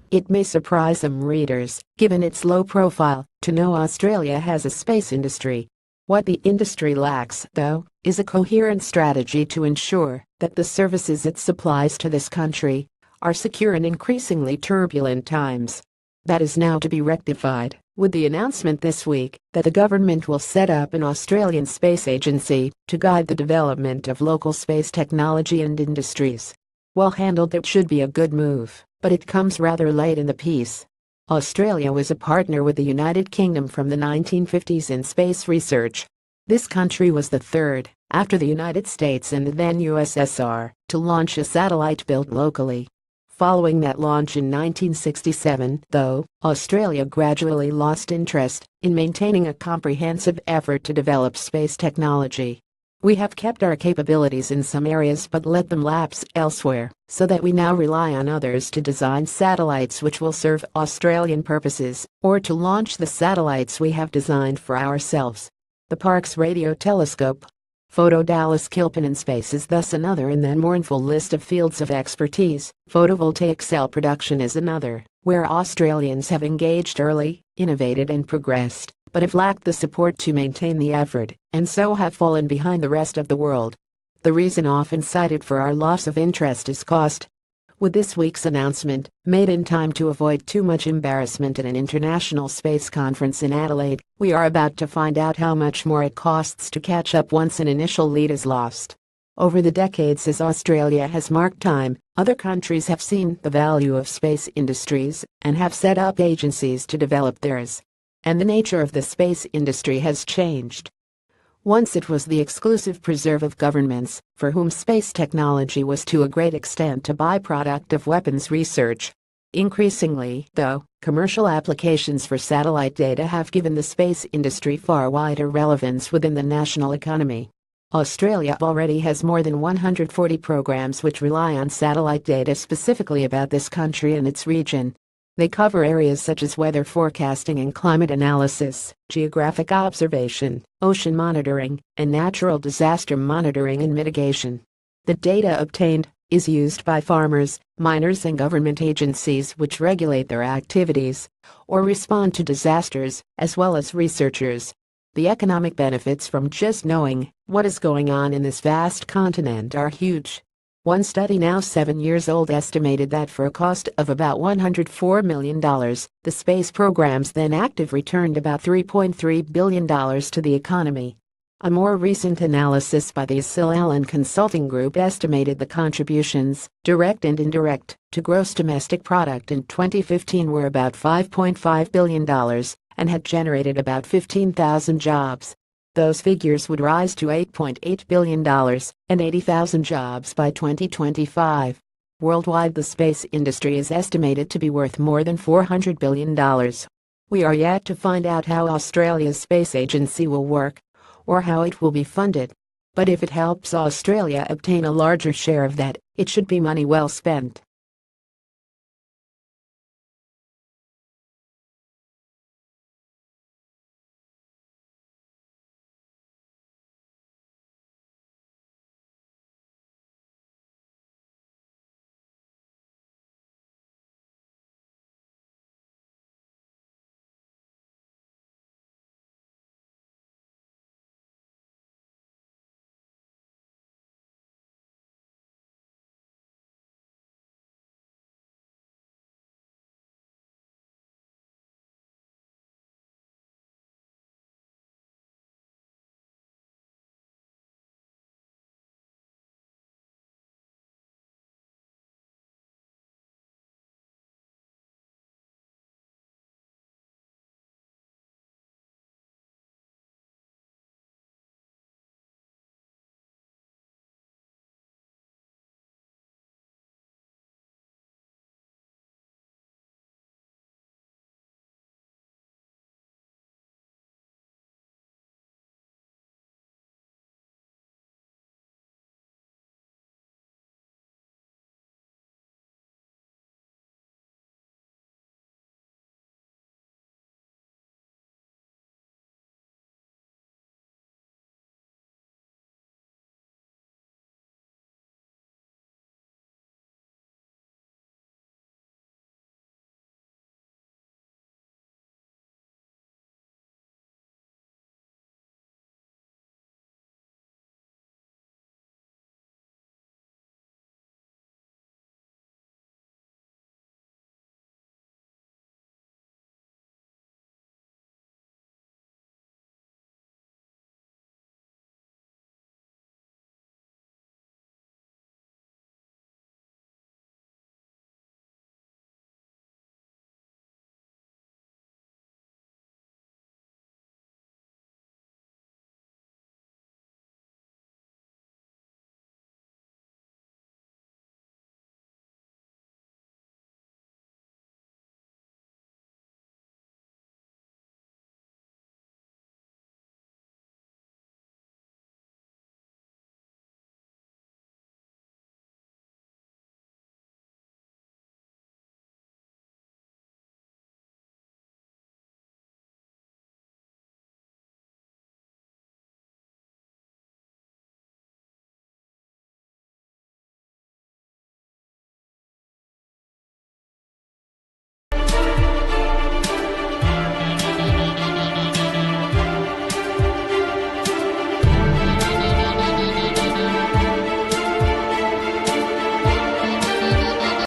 It may surprise some readers, given its low profile, to know Australia has a space industry. What the industry lacks, though, is a coherent strategy to ensure that the services it supplies to this country are secure in increasingly turbulent times. That is now to be rectified with the announcement this week that the government will set up an Australian space agency to guide the development of local space technology and industries. Well handled, that should be a good move, but it comes rather late in the piece. Australia was a partner with the United Kingdom from the 1950s in space research. This country was the third, after the United States and the then USSR, to launch a satellite built locally. Following that launch in 1967, though, Australia gradually lost interest in maintaining a comprehensive effort to develop space technology. We have kept our capabilities in some areas but let them lapse elsewhere, so that we now rely on others to design satellites which will serve Australian purposes, or to launch the satellites we have designed for ourselves. The Parkes Radio Telescope. Photo Dallas Kilpin Space is thus another in that mournful list of fields of expertise. Photovoltaic cell production is another, where Australians have engaged early, innovated and progressed, but have lacked the support to maintain the effort, and so have fallen behind the rest of the world. The reason often cited for our loss of interest is cost. With this week's announcement, made in time to avoid too much embarrassment at an international space conference in Adelaide, we are about to find out how much more it costs to catch up once an initial lead is lost. Over the decades as Australia has marked time, other countries have seen the value of space industries and have set up agencies to develop theirs. And the nature of the space industry has changed. Once it was the exclusive preserve of governments, for whom space technology was to a great extent a byproduct of weapons research. Increasingly, though, commercial applications for satellite data have given the space industry far wider relevance within the national economy. Australia already has more than 140 programs which rely on satellite data specifically about this country and its region. They cover areas such as weather forecasting and climate analysis, geographic observation, ocean monitoring, and natural disaster monitoring and mitigation. The data obtained is used by farmers, miners and government agencies which regulate their activities or respond to disasters, as well as researchers. The economic benefits from just knowing what is going on in this vast continent are huge. One study now 7 years old estimated that for a cost of about $104 million, the space programs then active returned about $3.3 billion to the economy. A more recent analysis by the Asil Allen Consulting Group estimated the contributions, direct and indirect, to gross domestic product in 2015 were about $5.5 billion and had generated about 15,000 jobs. Those figures would rise to $8.8 billion and 80,000 jobs by 2025. Worldwide, the space industry is estimated to be worth more than $400 billion. We are yet to find out how Australia's space agency will work, or how it will be funded. But if it helps Australia obtain a larger share of that, it should be money well spent.